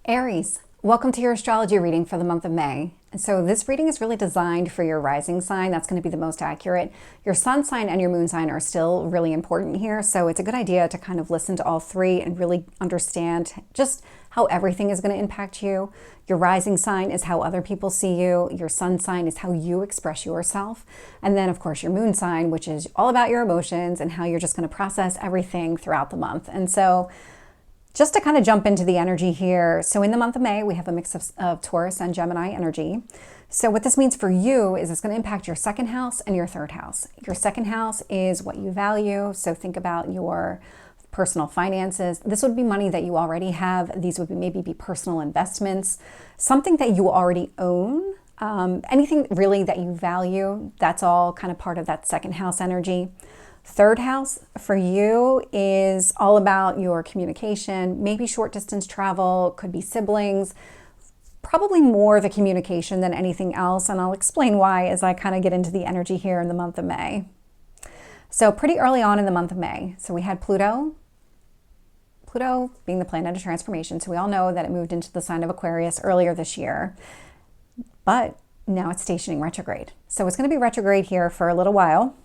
Aries, welcome to your astrology reading for the month of May. And so this reading is really designed for your rising sign. That's going to be the most accurate. Your sun sign and your moon sign are still really important here. So it's a good idea to kind of listen to all three and really understand just how everything is going to impact you. Your rising sign is how other people see you. Your sun sign is how you express yourself. And then of course your moon sign, which is all about your emotions and how you're just going to process everything throughout the month. And so just to kind of jump into the energy here. So in the month of May, we have a mix of Taurus and Gemini energy. So what this means for you is it's going to impact your second house and your third house. Your second house is what you value. So think about your personal finances. This would be money that you already have. These would maybe be personal investments, something that you already own. Anything really that you value, that's all kind of part of that second house energy. Third house for you is all about your communication, maybe short distance travel, could be siblings, probably more the communication than anything else. And I'll explain why as I kind of get into the energy here in the month of May. So pretty early on in the month of May. So we had Pluto being the planet of transformation. So we all know that it moved into the sign of Aquarius earlier this year, but now it's stationing retrograde. So it's going to be retrograde here for a little while.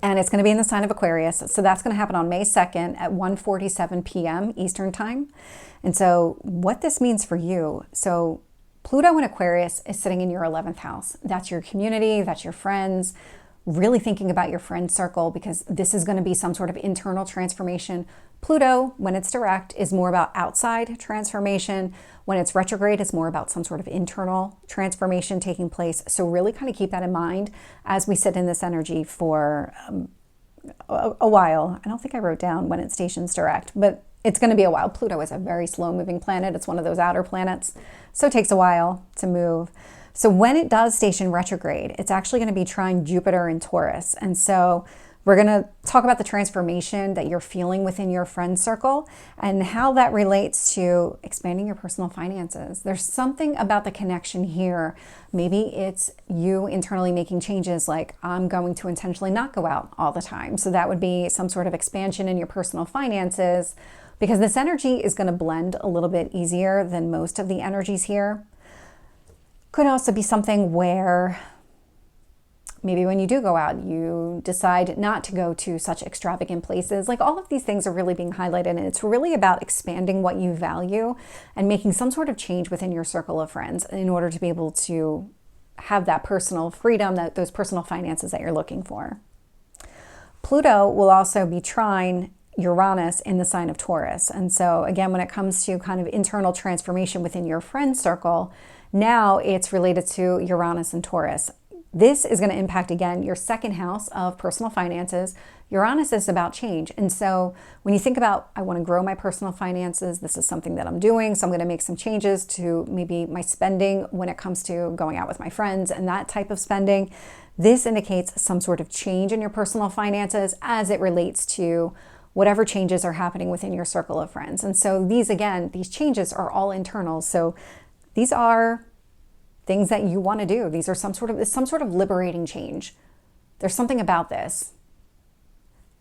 And it's going to be in the sign of Aquarius. So that's going to happen on May 2nd at 1:47 p.m. Eastern time. And so what this means for you, so Pluto in Aquarius is sitting in your 11th house. That's your community, that's your friends, really thinking about your friend circle because this is going to be some sort of internal transformation. Pluto, when it's direct, is more about outside transformation. When it's retrograde, it's more about some sort of internal transformation taking place. So really kind of keep that in mind as we sit in this energy for a while. I don't think I wrote down when it stations direct, but it's going to be a while. Pluto is a very slow moving planet. It's one of those outer planets. So it takes a while to move. So when it does station retrograde, it's actually going to be trine Jupiter in Taurus. And so we're going to talk about the transformation that you're feeling within your friend circle and how that relates to expanding your personal finances. There's something about the connection here. Maybe it's you internally making changes like I'm going to intentionally not go out all the time. So that would be some sort of expansion in your personal finances because this energy is going to blend a little bit easier than most of the energies here. Could also be something where maybe when you do go out, you decide not to go to such extravagant places. Like all of these things are really being highlighted, and it's really about expanding what you value and making some sort of change within your circle of friends in order to be able to have that personal freedom, those personal finances that you're looking for. Pluto will also be trine Uranus in the sign of Taurus. And so again, when it comes to kind of internal transformation within your friend circle, now it's related to Uranus and Taurus. This is going to impact, again, your second house of personal finances. Uranus is about change. And so when you think about, I want to grow my personal finances, this is something that I'm doing. So I'm going to make some changes to maybe my spending when it comes to going out with my friends and that type of spending. This indicates some sort of change in your personal finances as it relates to whatever changes are happening within your circle of friends. And so these, again, these changes are all internal. So these are things that you want to do. These are some sort of liberating change. There's something about this.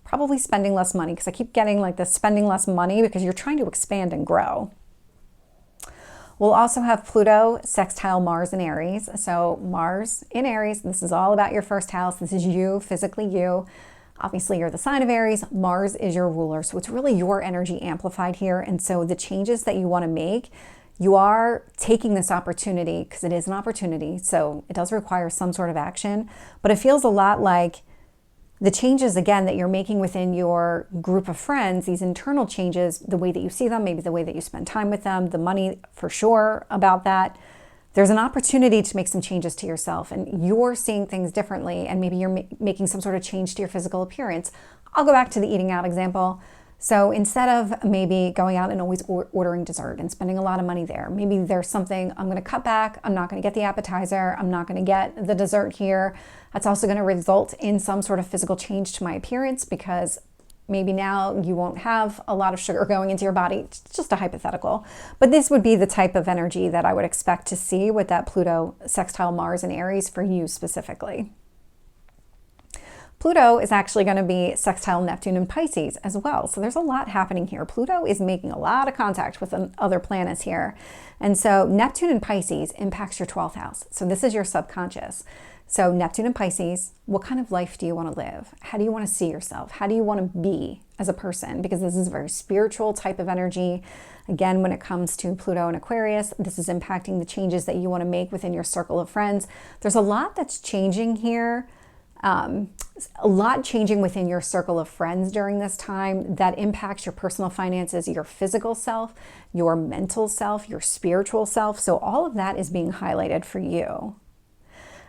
Probably spending less money, because I keep getting like this spending less money because you're trying to expand and grow. We'll also have Pluto sextile Mars in Aries. So Mars in Aries, this is all about your first house. This is you, physically you. Obviously, you're the sign of Aries. Mars is your ruler. So it's really your energy amplified here. And so the changes that you want to make, you are taking this opportunity because it is an opportunity. So it does require some sort of action, but it feels a lot like the changes, again, that you're making within your group of friends, these internal changes, the way that you see them, maybe the way that you spend time with them, the money for sure about that. There's an opportunity to make some changes to yourself and you're seeing things differently. And maybe you're making some sort of change to your physical appearance. I'll go back to the eating out example. So instead of maybe going out and always ordering dessert and spending a lot of money there, maybe there's something, I'm going to cut back. I'm not going to get the appetizer. I'm not going to get the dessert here. That's also going to result in some sort of physical change to my appearance because maybe now you won't have a lot of sugar going into your body. It's just a hypothetical. But this would be the type of energy that I would expect to see with that Pluto sextile Mars in Aries for you specifically. Pluto is actually going to be sextile Neptune in Pisces as well. So there's a lot happening here. Pluto is making a lot of contact with other planets here. And so Neptune in Pisces impacts your 12th house. So this is your subconscious. So Neptune in Pisces, what kind of life do you want to live? How do you want to see yourself? How do you want to be as a person? Because this is a very spiritual type of energy. Again, when it comes to Pluto and Aquarius, this is impacting the changes that you want to make within your circle of friends. There's a lot that's changing here. A lot changing within your circle of friends during this time that impacts your personal finances, your physical self, your mental self, your spiritual self. So all of that is being highlighted for you.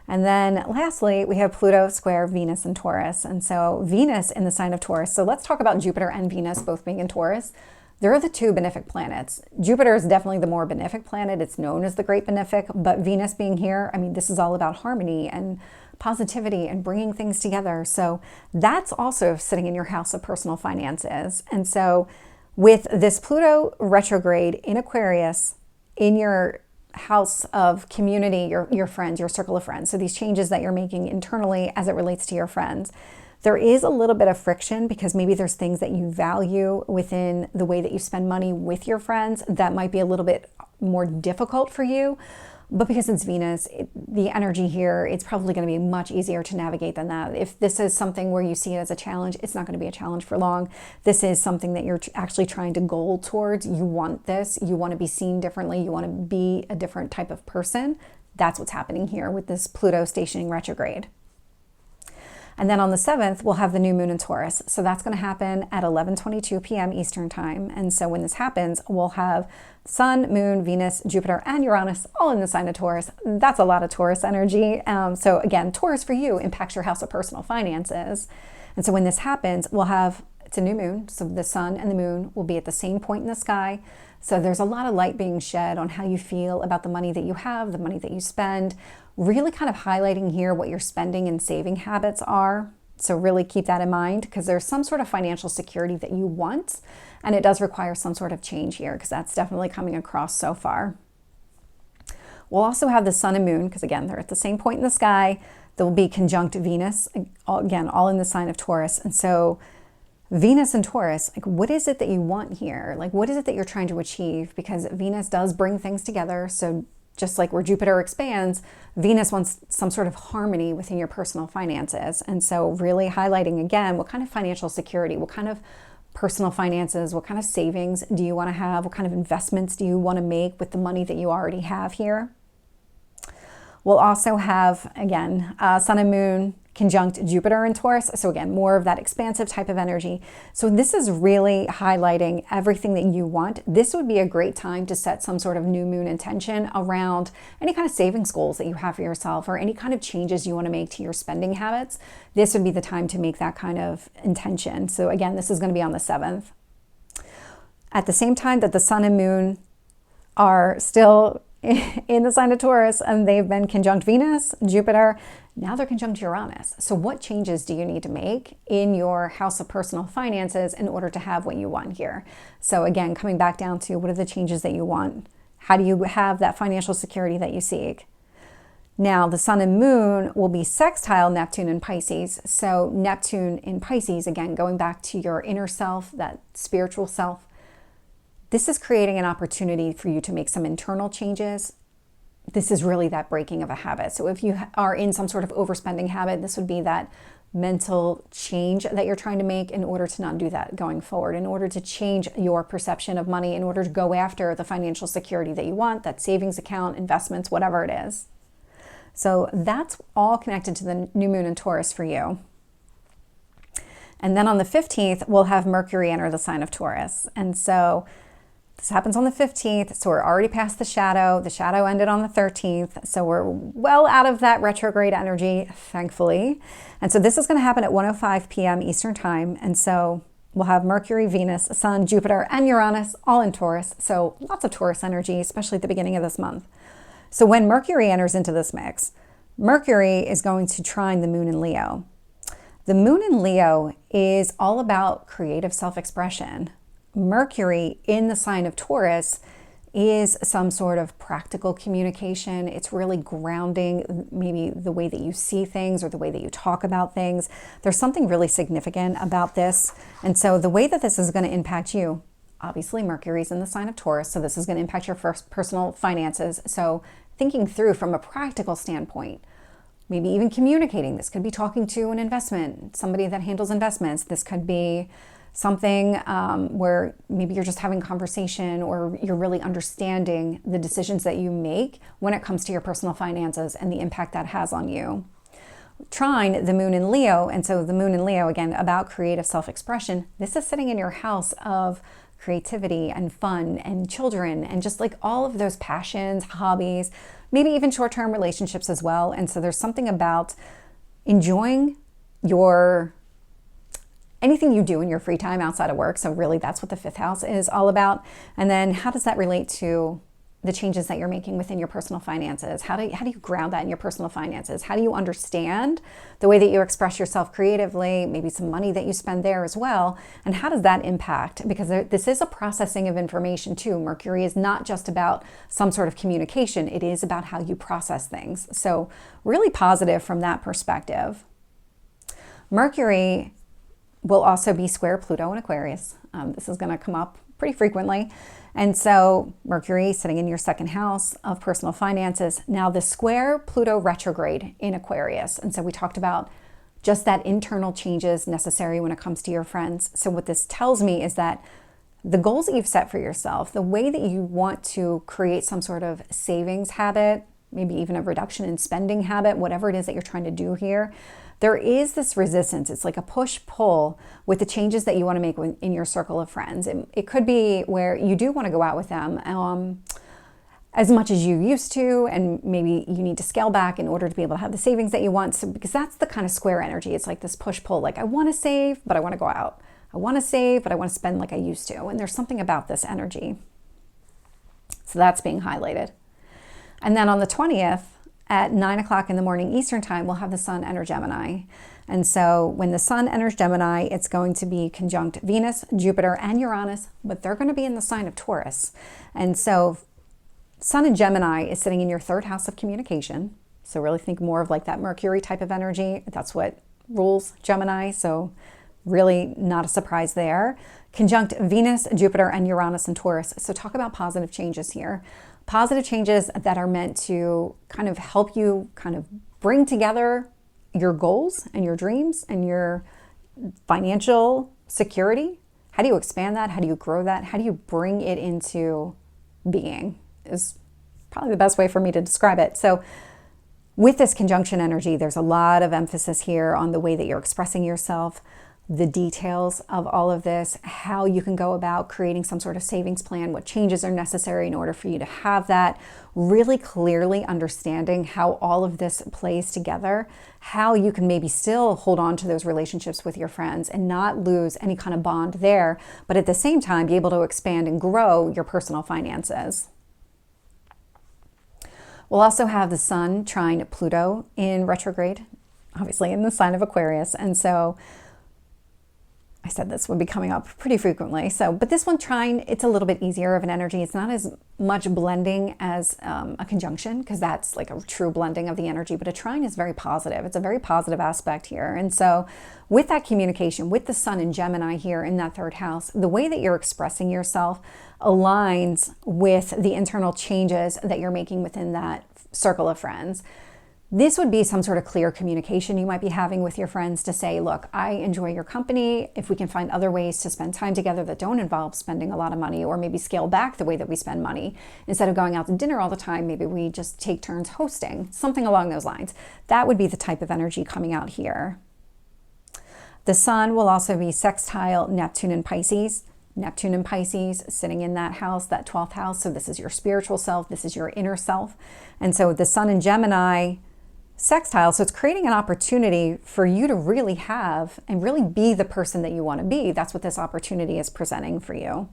And then lastly, we have Pluto square Venus in Taurus. And so Venus in the sign of Taurus. So let's talk about Jupiter and Venus both being in Taurus. They're the two benefic planets. Jupiter is definitely the more benefic planet. It's known as the great benefic, but Venus being here, I mean, this is all about harmony and positivity and bringing things together. So that's also sitting in your house of personal finances. And so with this Pluto retrograde in Aquarius in your house of community, your friends, your circle of friends, so these changes that you're making internally as it relates to your friends, there is a little bit of friction because maybe there's things that you value within the way that you spend money with your friends that might be a little bit more difficult for you. But because it's Venus, the energy here, it's probably going to be much easier to navigate than that. If this is something where you see it as a challenge, it's not going to be a challenge for long. This is something that you're actually trying to goal towards. You want this. You want to be seen differently. You want to be a different type of person. That's what's happening here with this Pluto stationing retrograde. And then on the 7th, we'll have the new moon in Taurus. So that's going to happen at 11:22 p.m. Eastern time. And so when this happens, we'll have Sun, Moon, Venus, Jupiter, and Uranus all in the sign of Taurus. That's a lot of Taurus energy. So again, Taurus for you impacts your house of personal finances. And so when this happens, we'll have, it's a new moon. So the sun and the moon will be at the same point in the sky. So there's a lot of light being shed on how you feel about the money that you have, the money that you spend, really kind of highlighting here what your spending and saving habits are. So really keep that in mind because there's some sort of financial security that you want, and it does require some sort of change here because that's definitely coming across so far. We'll also have the sun and moon because again, they're at the same point in the sky. There will be conjunct Venus, again, all in the sign of Taurus. And so Venus and Taurus, like what is it that you want here? Like what is it that you're trying to achieve? Because Venus does bring things together. So just like where Jupiter expands, Venus wants some sort of harmony within your personal finances. And so really highlighting again, what kind of financial security, what kind of personal finances, what kind of savings do you want to have? What kind of investments do you want to make with the money that you already have here? We'll also have, again, sun and moon conjunct Jupiter in Taurus. So again, more of that expansive type of energy. So this is really highlighting everything that you want. This would be a great time to set some sort of new moon intention around any kind of savings goals that you have for yourself or any kind of changes you want to make to your spending habits. This would be the time to make that kind of intention. So again, this is going to be on the 7th. At the same time that the sun and moon are still in the sign of Taurus and they've been conjunct Venus, Jupiter, now they're conjunct Uranus. So what changes do you need to make in your house of personal finances in order to have what you want here? So again, coming back down to what are the changes that you want? How do you have that financial security that you seek? Now the sun and moon will be sextile Neptune in Pisces. So Neptune in Pisces, again, going back to your inner self, that spiritual self, this is creating an opportunity for you to make some internal changes. This is really that breaking of a habit. So if you are in some sort of overspending habit, this would be that mental change that you're trying to make in order to not do that going forward, in order to change your perception of money, in order to go after the financial security that you want, that savings account, investments, whatever it is. So that's all connected to the new moon in Taurus for you. And then on the 15th, we'll have Mercury enter the sign of Taurus. And so this happens on the 15th, so we're already past the shadow. The shadow ended on the 13th, so we're well out of that retrograde energy, thankfully. And so this is going to happen at 1:05 p.m. Eastern time. And so we'll have Mercury, Venus, Sun, Jupiter, and Uranus all in Taurus. So lots of Taurus energy, especially at the beginning of this month. So when Mercury enters into this mix, Mercury is going to trine the moon in Leo. The moon in Leo is all about creative self-expression. Mercury in the sign of Taurus is some sort of practical communication. It's really grounding maybe the way that you see things or the way that you talk about things. There's something really significant about this. And so the way that this is going to impact you, obviously Mercury's in the sign of Taurus, so this is going to impact your first personal finances. So thinking through from a practical standpoint, maybe even communicating. This could be talking to an investment, somebody that handles investments. This could be something where maybe you're just having conversation or you're really understanding the decisions that you make when it comes to your personal finances and the impact that has on you. Trine the moon in Leo, and so the moon in Leo, again, about creative self-expression. This is sitting in your house of creativity and fun and children and just like all of those passions, hobbies, maybe even short-term relationships as well. And so there's something about enjoying anything you do in your free time outside of work. So really that's what the fifth house is all about. And then how does that relate to the changes that you're making within your personal finances? How do you ground that in your personal finances? How do you understand the way that you express yourself creatively, maybe some money that you spend there as well? And how does that impact? Because this is a processing of information too. Mercury is not just about some sort of communication. It is about how you process things. So really positive from that perspective. Mercury will also be square Pluto in Aquarius. This is going to come up pretty frequently. And so Mercury sitting in your second house of personal finances. Now the square Pluto retrograde in Aquarius. And so we talked about just that internal changes necessary when it comes to your friends. So what this tells me is that the goals that you've set for yourself, the way that you want to create some sort of savings habit, maybe even a reduction in spending habit, whatever it is that you're trying to do here, there is this resistance. It's like a push-pull with the changes that you want to make in your circle of friends. It could be where you do want to go out with them as much as you used to, and maybe you need to scale back in order to be able to have the savings that you want. So, because that's the kind of square energy. It's like this push-pull, like I want to save, but I want to go out. I want to save, but I want to spend like I used to. And there's something about this energy. So that's being highlighted. And then on the 20th, at 9 o'clock in the morning Eastern time, we'll have the sun enter Gemini. And so when the sun enters Gemini, it's going to be conjunct Venus, Jupiter, and Uranus, but they're going to be in the sign of Taurus. And so sun in Gemini is sitting in your third house of communication. So really think more of like that Mercury type of energy. That's what rules Gemini. So really not a surprise there. Conjunct Venus, Jupiter, and Uranus and Taurus. So talk about positive changes here. Positive changes that are meant to kind of help you kind of bring together your goals and your dreams and your financial security. How do you expand that? How do you grow that? How do you bring it into being is probably the best way for me to describe it. So with this conjunction energy, there's a lot of emphasis here on the way that you're expressing yourself, the details of all of this, how you can go about creating some sort of savings plan, what changes are necessary in order for you to have that, really clearly understanding how all of this plays together, how you can maybe still hold on to those relationships with your friends and not lose any kind of bond there, but at the same time be able to expand and grow your personal finances. We'll also have the sun trine Pluto in retrograde, obviously in the sign of Aquarius. And so I said this would be coming up pretty frequently. But this one trine, it's a little bit easier of an energy. It's not as much blending as a conjunction, because that's like a true blending of the energy. But a trine is very positive. It's a very positive aspect here. And so with that communication, with the sun in Gemini here in that third house, the way that you're expressing yourself aligns with the internal changes that you're making within that circle of friends. This would be some sort of clear communication you might be having with your friends to say, look, I enjoy your company. If we can find other ways to spend time together that don't involve spending a lot of money, or maybe scale back the way that we spend money, instead of going out to dinner all the time, maybe we just take turns hosting, something along those lines. That would be the type of energy coming out here. The sun will also be sextile Neptune in Pisces. Neptune in Pisces sitting in that house, that 12th house. So this is your spiritual self. This is your inner self. And so the sun in Gemini sextile, so it's creating an opportunity for you to really have and really be the person that you want to be. That's what this opportunity is presenting for you.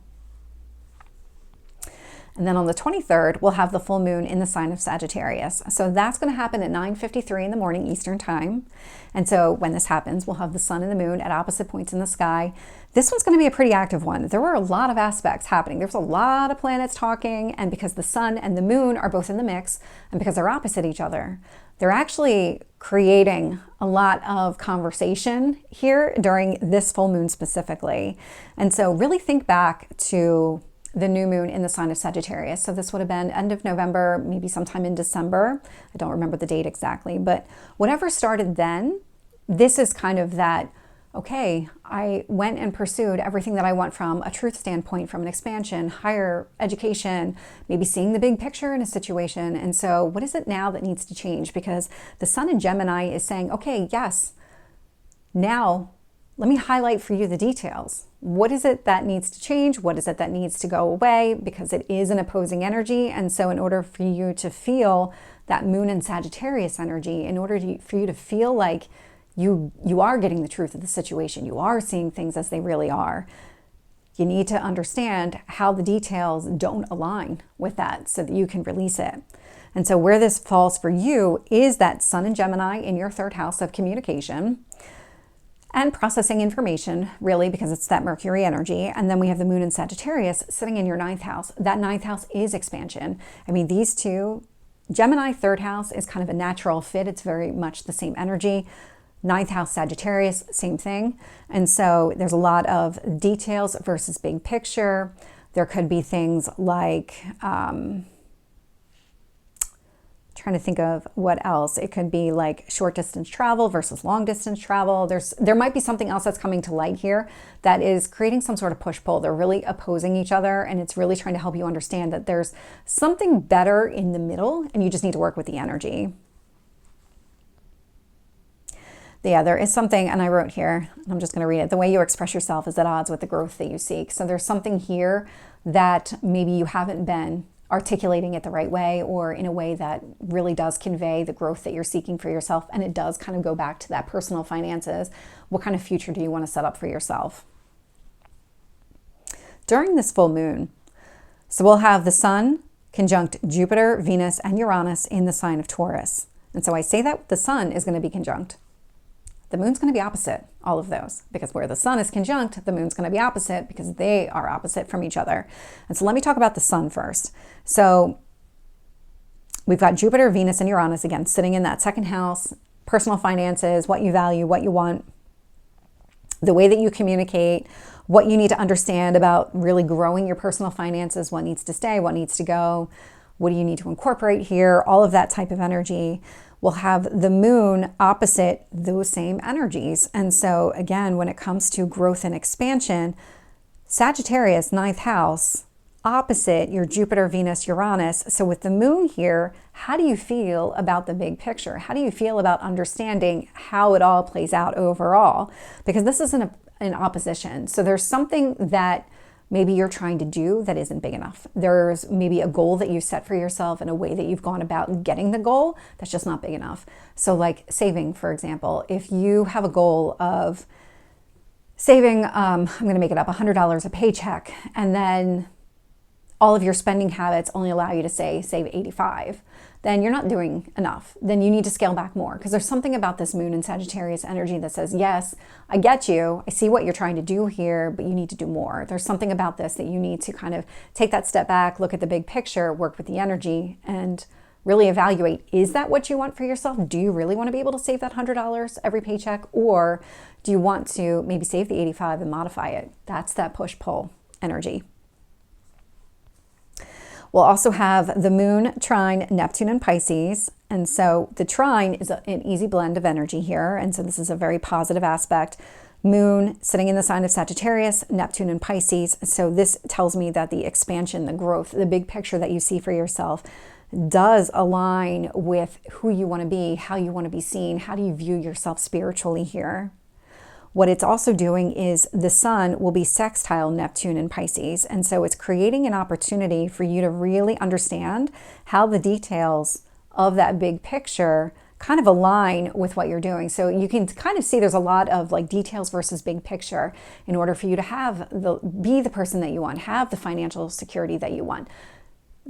And then on the 23rd, we'll have the full moon in the sign of Sagittarius. So that's going to happen at 9:53 in the morning Eastern time. And so when this happens, we'll have the sun and the moon at opposite points in the sky. This one's going to be a pretty active one. There were a lot of aspects happening. There's a lot of planets talking, and because the sun and the moon are both in the mix, and because they're opposite each other, they're actually creating a lot of conversation here during this full moon specifically. And so really think back to the new moon in the sign of Sagittarius. So this would have been end of November, maybe sometime in December. I don't remember the date exactly, but whatever started then, this is kind of that, okay, I went and pursued everything that I want from a truth standpoint, from an expansion, higher education, maybe seeing the big picture in a situation. And so what is it now that needs to change? Because the sun in Gemini is saying, okay, yes, now let me highlight for you the details. What is it that needs to change? What is it that needs to go away? Because it is an opposing energy. And so in order for you to feel that moon and Sagittarius energy, in order for you to feel like you are getting the truth of the situation, you are seeing things as they really are, you need to understand how the details don't align with that so that you can release it. And so where this falls for you is that sun in Gemini in your third house of communication and processing information, really, because it's that Mercury energy. And then we have the moon in Sagittarius sitting in your ninth house. That ninth house is expansion. I mean, these two, Gemini third house is kind of a natural fit. It's very much the same energy. Ninth house Sagittarius, same thing. And so there's a lot of details versus big picture. There could be things like, trying to think of what else. It could be like short distance travel versus long distance travel. There might be something else that's coming to light here that is creating some sort of push-pull. They're really opposing each other, and it's really trying to help you understand that there's something better in the middle, and you just need to work with the energy. Yeah, there is something, and I wrote here, and I'm just going to read it. The way you express yourself is at odds with the growth that you seek. So there's something here that maybe you haven't been articulating it the right way, or in a way that really does convey the growth that you're seeking for yourself. And it does kind of go back to that personal finances. What kind of future do you want to set up for yourself? During this full moon, so we'll have the sun conjunct Jupiter, Venus, and Uranus in the sign of Taurus. And so I say that the sun is going to be conjunct. The moon's going to be opposite all of those, because where the sun is conjunct, the moon's going to be opposite because they are opposite from each other. And so let me talk about the sun first. So we've got Jupiter, Venus, and Uranus again sitting in that second house, personal finances, what you value, what you want, the way that you communicate, what you need to understand about really growing your personal finances, what needs to stay, what needs to go, what do you need to incorporate here, all of that type of energy. We'll have the moon opposite those same energies. And so again, when it comes to growth and expansion, Sagittarius, ninth house, opposite your Jupiter, Venus, Uranus. So with the moon here, how do you feel about the big picture? How do you feel about understanding how it all plays out overall? Because this is an opposition. So there's something that maybe you're trying to do that isn't big enough. There's maybe a goal that you set for yourself and a way that you've gone about getting the goal that's just not big enough. So like saving, for example, if you have a goal of saving, I'm going to make it up, $100 a paycheck, and then all of your spending habits only allow you to save 85, then you're not doing enough. Then you need to scale back more, because there's something about this moon and Sagittarius energy that says, yes, I get you. I see what you're trying to do here, but you need to do more. There's something about this that you need to kind of take that step back, look at the big picture, work with the energy, and really evaluate, is that what you want for yourself? Do you really want to be able to save that $100 every paycheck? Or do you want to maybe save the 85 and modify it? That's that push-pull energy. We'll also have the moon trine Neptune and Pisces. And so the trine is an easy blend of energy here. And so this is a very positive aspect. Moon sitting in the sign of Sagittarius, Neptune and Pisces. So this tells me that the expansion, the growth, the big picture that you see for yourself does align with who you want to be, how you want to be seen, how do you view yourself spiritually here. What it's also doing is the sun will be sextile Neptune and Pisces. And so it's creating an opportunity for you to really understand how the details of that big picture kind of align with what you're doing. So you can kind of see there's a lot of like details versus big picture in order for you to be the person that you want, have the financial security that you want.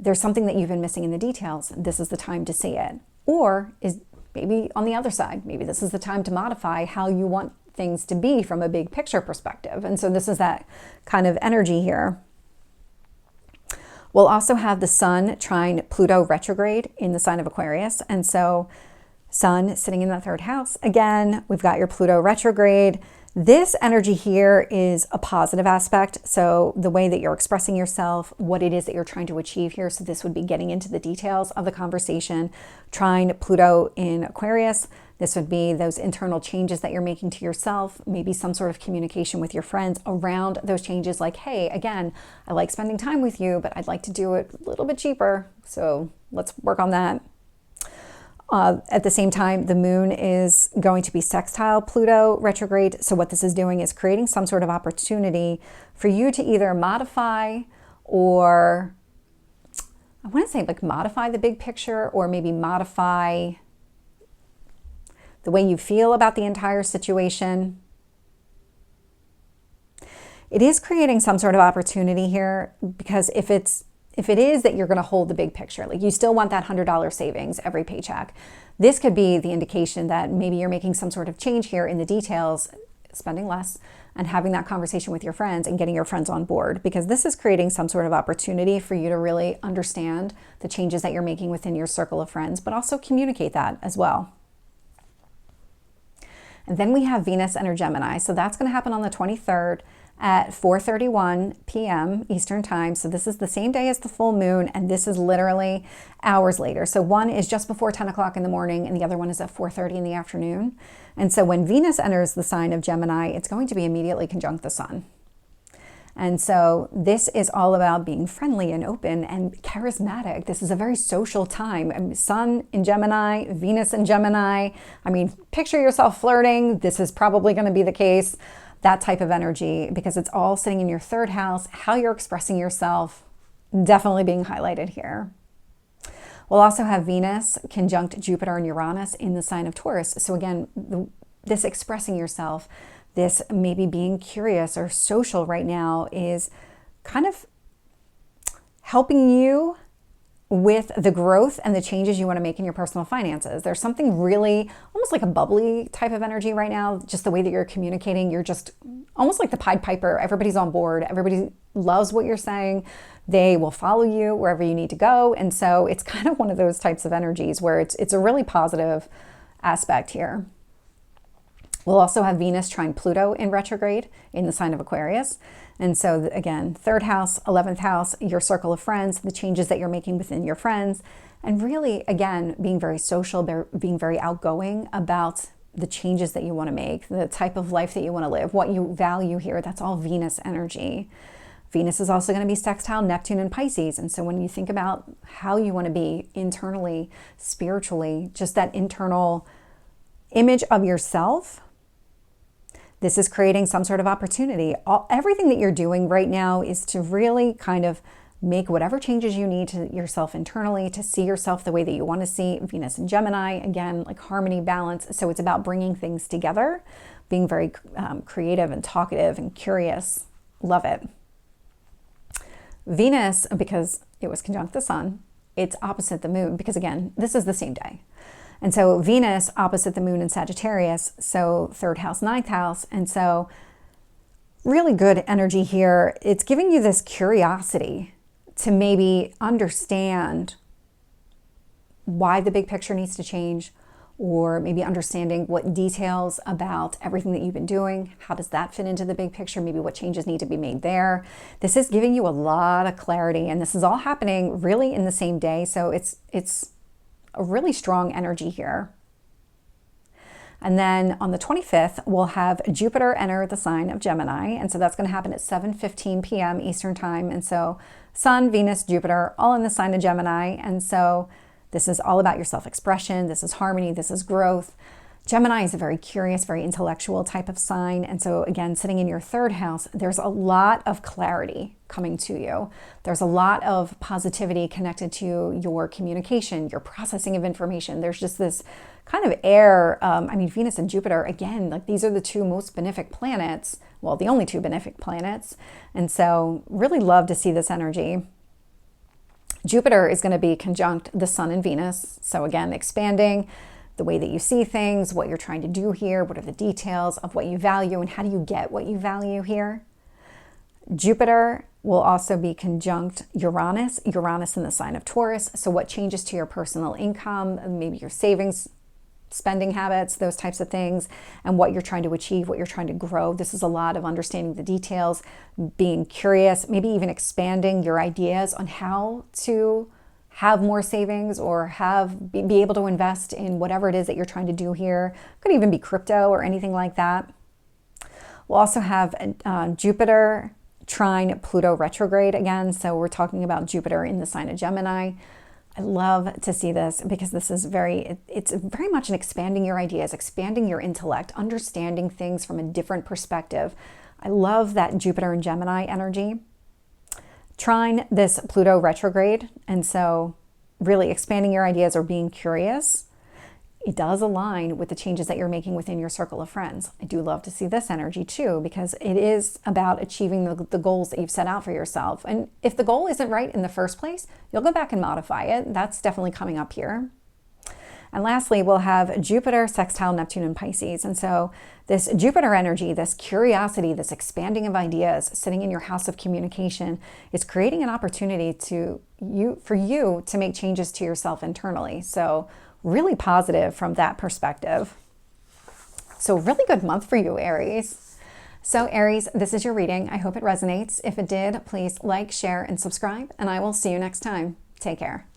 there's something that you've been missing in the details. This is the time to see it. Or is maybe on the other side, maybe this is the time to modify how you want things to be from a big picture perspective. And so this is that kind of energy here. We'll also have the Sun trine Pluto retrograde in the sign of Aquarius. And so Sun sitting in the third house. Again, we've got your Pluto retrograde. This energy here is a positive aspect. So the way that you're expressing yourself, what it is that you're trying to achieve here. So this would be getting into the details of the conversation. Trine Pluto in Aquarius. This would be those internal changes that you're making to yourself, maybe some sort of communication with your friends around those changes. Like, hey, again, I like spending time with you, but I'd like to do it a little bit cheaper. So let's work on that. At the same time, the moon is going to be sextile Pluto retrograde. So what this is doing is creating some sort of opportunity for you to either modify, or I want to say like modify the big picture, or maybe modify the way you feel about the entire situation. It is creating some sort of opportunity here, because if it is that you're going to hold the big picture, like you still want that $100 savings every paycheck, this could be the indication that maybe you're making some sort of change here in the details, spending less, and having that conversation with your friends and getting your friends on board, because this is creating some sort of opportunity for you to really understand the changes that you're making within your circle of friends, but also communicate that as well. And then we have Venus enter Gemini. So that's going to happen on the 23rd at 4:31 p.m. Eastern time. So this is the same day as the full moon, and this is literally hours later. So one is just before 10 o'clock in the morning, and the other one is at 4:30 in the afternoon. And so when Venus enters the sign of Gemini, it's going to be immediately conjunct the sun. And so this is all about being friendly and open and charismatic. This is a very social time. Sun in Gemini, Venus in Gemini. I mean, picture yourself flirting. This is probably going to be the case. That type of energy, because it's all sitting in your third house. How you're expressing yourself, definitely being highlighted here. We'll also have Venus conjunct Jupiter and Uranus in the sign of Taurus. So again, this expressing yourself, this maybe being curious or social right now, is kind of helping you with the growth and the changes you want to make in your personal finances. There's something really almost like a bubbly type of energy right now. Just the way that you're communicating, you're just almost like the Pied Piper. Everybody's on board. Everybody loves what you're saying. They will follow you wherever you need to go. And so it's kind of one of those types of energies where it's a really positive aspect here. We'll also have Venus trine Pluto in retrograde in the sign of Aquarius. And so again, third house, 11th house, your circle of friends, the changes that you're making within your friends, and really, again, being very social, being very outgoing about the changes that you want to make, the type of life that you want to live, what you value here. That's all Venus energy. Venus is also going to be sextile Neptune and Pisces. And so when you think about how you want to be internally, spiritually, just that internal image of yourself, this is creating some sort of opportunity. Everything that you're doing right now is to really kind of make whatever changes you need to yourself internally to see yourself the way that you want to see. Venus and Gemini, again, like harmony, balance. So it's about bringing things together, being very creative and talkative and curious. Love it. Venus, because it was conjunct the sun, it's opposite the moon, because again, this is the same day. And so Venus opposite the moon in Sagittarius, so third house, ninth house. And so really good energy here. It's giving you this curiosity to maybe understand why the big picture needs to change, or maybe understanding what details about everything that you've been doing, how does that fit into the big picture, maybe what changes need to be made there. This is giving you a lot of clarity, and this is all happening really in the same day. So it's a really strong energy here. And then on the 25th, we'll have Jupiter enter the sign of Gemini. And so that's going to happen at 7:15 p.m. Eastern time. And so Sun, Venus, Jupiter, all in the sign of Gemini. And so this is all about your self-expression. This is harmony. This is growth. Gemini is a very curious, very intellectual type of sign. And so again, sitting in your third house, there's a lot of clarity coming to you. There's a lot of positivity connected to your communication, your processing of information. There's just this kind of air. Venus and Jupiter, again, like these are the two most benefic planets. Well, the only two benefic planets. And so really love to see this energy. Jupiter is going to be conjunct the Sun and Venus. So again, expanding the way that you see things, what you're trying to do here, what are the details of what you value, and how do you get what you value here. Jupiter will also be conjunct Uranus in the sign of Taurus. So what changes to your personal income, maybe your savings, spending habits, those types of things, and what you're trying to achieve, what you're trying to grow. This is a lot of understanding the details, being curious, maybe even expanding your ideas on how to have more savings or be able to invest in whatever it is that you're trying to do here. It could even be crypto or anything like that. We'll also have Jupiter trine Pluto retrograde again. So we're talking about Jupiter in the sign of Gemini. I love to see this because this is it's very much an expanding your ideas, expanding your intellect, understanding things from a different perspective. I love that Jupiter and Gemini energy. Trine this Pluto retrograde, and so really expanding your ideas or being curious. It does align with the changes that you're making within your circle of friends. I do love to see this energy too, because it is about achieving the goals that you've set out for yourself. And if the goal isn't right in the first place, you'll go back and modify it. That's definitely coming up here. And lastly, we'll have Jupiter sextile Neptune in Pisces. And so this Jupiter energy, this curiosity, this expanding of ideas, sitting in your house of communication, is creating an opportunity for you to make changes to yourself internally. So really positive from that perspective. So really good month for you, Aries. So Aries, this is your reading. I hope it resonates. If it did, please like, share, and subscribe, and I will see you next time. Take care.